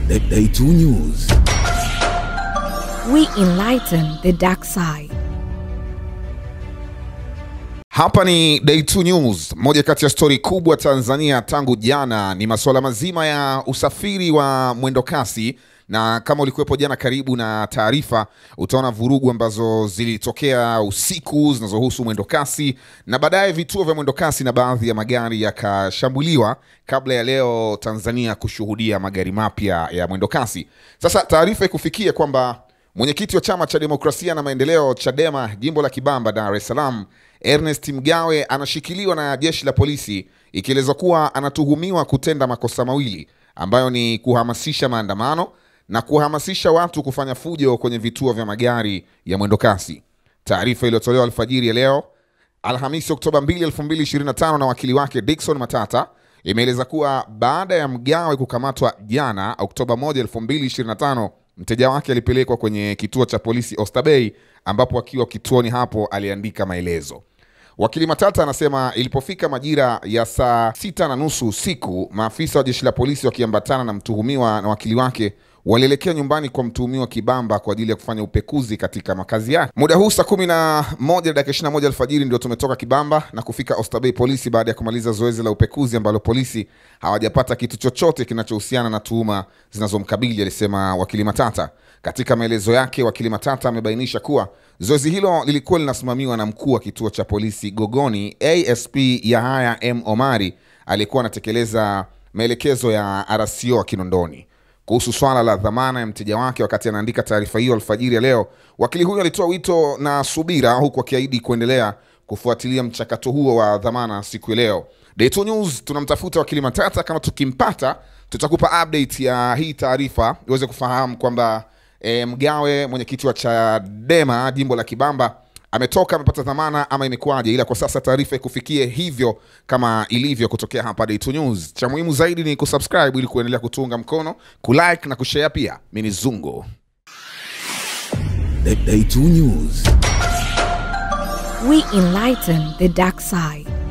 Day 2 News. We enlighten the dark side. Hapa ni Day 2 News. Moja kati ya story kubwa Tanzania tangu jana ni masuala mazima ya usafiri wa mwendo kasi, na kama ulikuwepo jana karibu na taarifa, utaona vurugu ambazo zilitokea usiku zinazohusu mwendo kasi, na baadaye vituo vya mwendo kasi na baadhi ya magari yakashambuliwa kabla ya leo Tanzania kushuhudia magari mapya ya mwendo kasi. Sasa taarifa ikufikia kwamba mwenyekiti wa Chama cha Demokrasia na Maendeleo Chadema jimbo la Kibamba Dar es Salaam, Ernest Mgawe, anashikiliwa na jeshi la polisi, ikielezwa kuwa anatuhumiwa kutenda makosa mawili ambayo ni kuhamasisha maandamano na kuhamasisha watu kufanya fujo kwenye vituo vya magari ya mwendo kasi. Taarifa iliyotolewa alfajiri ya leo Alhamisi Oktoba 2, 2025 na wakili wake Dickson Matata imeeleza kuwa baada ya Mgawe kukamatwa jana Oktoba 1, 2025, mteja wake alipelekwa kwenye kituo cha polisi Oysterbay, ambapo akiwa kituoni hapo aliandika maelezo. Wakili Matata anasema ilipofika majira ya saa 6:30 usiku, maafisa wa jeshi la polisi wakiambatana na mtuhumiwa na wakili wake walielekea nyumbani kwa mtuhumiwa Kibamba kwa ajili ya kufanya upekuzi katika makazi yake. Muda huu saa 11:21 alfajiri ndio tumetoka Kibamba na kufika Oysterbay polisi baada ya kumaliza zoezi la upekuzi ambalo polisi hawajapata kitu chochote kinachohusiana na tuhuma zinazomkabili, alisema wakili Matata. Katika maelezo yake, wakili Matata amebainisha kuwa zoezi hilo lilikuwa linasimamiwa na mkuu wa kituo cha polisi Gogoni, ASP Yahaya M. Omari, alikuwa anatekeleza maelekezo ya RCO Kinondoni. Kuhusu swala la dhamana ya mteja wake, wakati anaandika taarifa hiyo alfajiri ya leo, wakili huyo alitoa wito na subira, huku akiahidi kuendelea kufuatilia mchakato huo wa dhamana siku ya leo. Day 2 News tunamtafuta wakili Matata, kama tukimpata tutakupa update ya hii taarifa uweze kufahamu kwamba Mgawe, mwenyekiti wa Chadema jimbo la Kibamba, amepata dhamana ama imekuaje. Ila kwa sasa taarifa ikufikie hivyo kama ilivyo kutokea hapa Day 2 News. Cha muhimu zaidi ni kusubscribe ili kuendelea kutunga mkono, kulike na kushare pia. Mimi ni Zungo. Day 2 News. We enlighten the dark side.